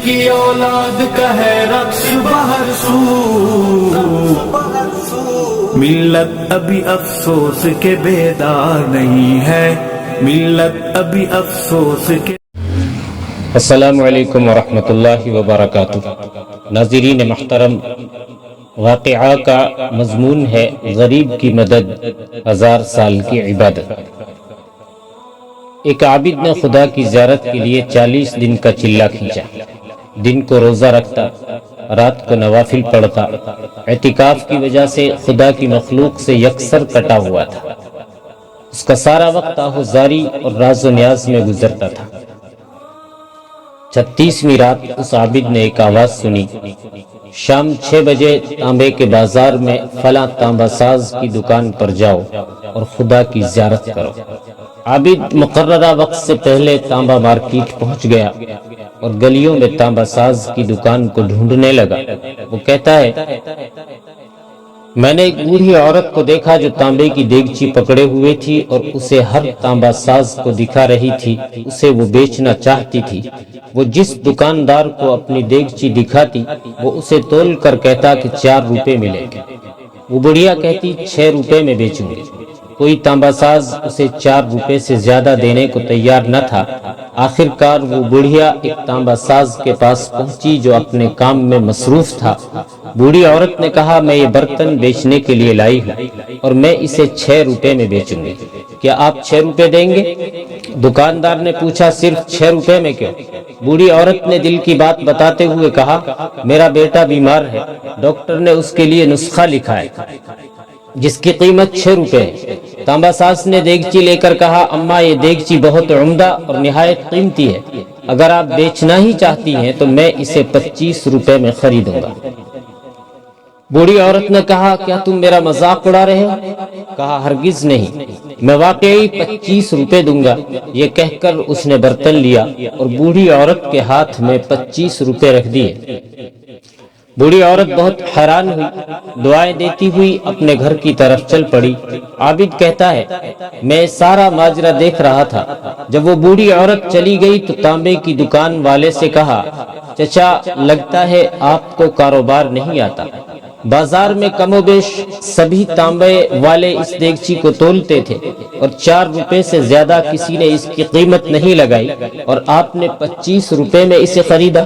کی اولاد کا ہے رقص بہر سو، ملت ابھی افسوس کے بیدار نہیں ہے، ملت ابھی افسوس کے۔ السلام علیکم ورحمۃ اللہ وبرکاتہ۔ ناظرین محترم، واقعہ کا مضمون ہے غریب کی مدد، 1000 سال کی عبادت۔ ایک عابد نے خدا کی زیارت کے لیے 40 دن کا چلہ کھینچا۔ دن کو روزہ رکھتا، رات کو نوافل پڑھتا۔ اعتکاف کی وجہ سے خدا کی مخلوق سے یکسر کٹا ہوا تھا۔ اس کا سارا وقت آہوزاری اور راز و نیاز میں گزرتا تھا۔ 36ویں رات اس عابد نے ایک آواز سنی، شام 6 بجے تانبے کے بازار میں فلاں تانبا ساز کی دکان پر جاؤ اور خدا کی زیارت کرو۔ عابد مقررہ وقت سے پہلے تانبا مارکیٹ پہنچ گیا اور گلیوں میں تانبا ساز کی دکان کو ڈھونڈنے لگا۔ وہ کہتا ہے، میں نے ایک بوڑھی عورت کو دیکھا جو تانبے کی دیگچی پکڑے ہوئے تھی اور اسے ہر تانبا ساز کو دکھا رہی تھی، اسے وہ بیچنا چاہتی تھی۔ وہ جس دکاندار کو اپنی دیگچی دکھاتی وہ اسے تول کر کہتا کہ 4 روپے ملیں گے۔ وہ بڑھیا کہتی 6 روپے میں بیچوں گی۔ کوئی تانبا ساز اسے 4 روپے سے زیادہ دینے کو تیار نہ تھا۔ آخر کار وہ بڑھیا ایک تانبا ساز کے پاس پہنچی جو اپنے کام میں مصروف تھا۔ بوڑھی عورت نے کہا، میں یہ برتن بیچنے کے لیے لائی ہوں اور میں اسے 6 روپے میں بیچوں گی، کیا آپ 6 روپے دیں گے؟ دکاندار نے پوچھا، صرف 6 روپے میں کیوں؟ بوڑھی عورت نے دل کی بات بتاتے ہوئے کہا، میرا بیٹا بیمار ہے، ڈاکٹر نے اس کے لیے نسخہ لکھا ہے جس کی قیمت 6 روپے ہے۔ تانبا ساز نے دیگچی لے کر کہا، اماں یہ دیگچی بہت عمدہ اور نہایت قیمتی ہے، اگر آپ بیچنا ہی چاہتی ہیں تو میں اسے 25 روپے میں خریدوں گا۔ بوڑھی عورت نے کہا، کیا تم میرا مذاق اڑا رہے ہو؟ کہا، ہرگز نہیں، میں واقعی 25 روپے دوں گا۔ یہ کہہ کر اس نے برتن لیا اور بوڑھی عورت کے ہاتھ میں 25 روپے رکھ دیے۔ بوڑھی عورت بہت حیران ہوئی، دعائیں دیتی ہوئی اپنے گھر کی طرف چل پڑی۔ عابد کہتا ہے، میں سارا ماجرا دیکھ رہا تھا۔ جب وہ بوڑھی عورت چلی گئی تو تانبے کی دکان والے سے کہا، چچا لگتا ہے آپ کو کاروبار نہیں آتا۔ بازار میں کم و بیش سبھی تانبے والے اس دیگچی کو تولتے تھے اور 4 روپے سے زیادہ کسی نے اس کی قیمت نہیں لگائی اور آپ نے 25 روپے میں اسے خریدا۔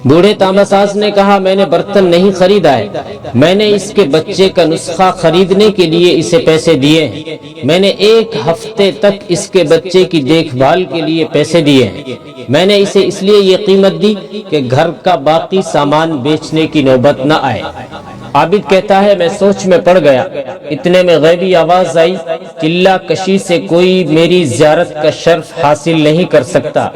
بوڑھے تانبا ساز نے کہا، میں نے برتن نہیں خریدا ہے، میں نے اس کے بچے کا نسخہ خریدنے کے لیے اسے پیسے دیے ہیں۔ میں نے 1 ہفتے تک اس کے بچے کی دیکھ بھال کے لیے پیسے دیے ہیں۔ میں نے اسے اس لیے یہ قیمت دی کہ گھر کا باقی سامان بیچنے کی نوبت نہ آئے۔ عابد کہتا ہے، میں سوچ میں پڑ گیا، اتنے میں غیبی آواز آئی، چلہ کشی سے کوئی میری زیارت کا شرف حاصل نہیں کر سکتا،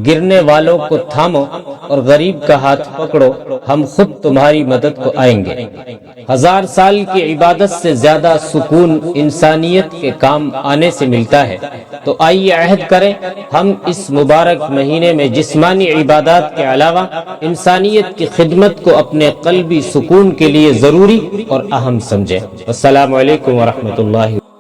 گرنے والوں کو تھامو اور غریب کا ہاتھ پکڑو، ہم خود تمہاری مدد کو آئیں گے۔ 1000 سال کی عبادت سے زیادہ سکون انسانیت کے کام آنے سے ملتا ہے، تو آئیے عہد کریں ہم اس مبارک مہینے میں جسمانی عبادات کے علاوہ انسانیت کی خدمت کو اپنے قلبی سکون کے لیے ضروری اور اہم سمجھیں۔ السلام علیکم ورحمۃ اللہ۔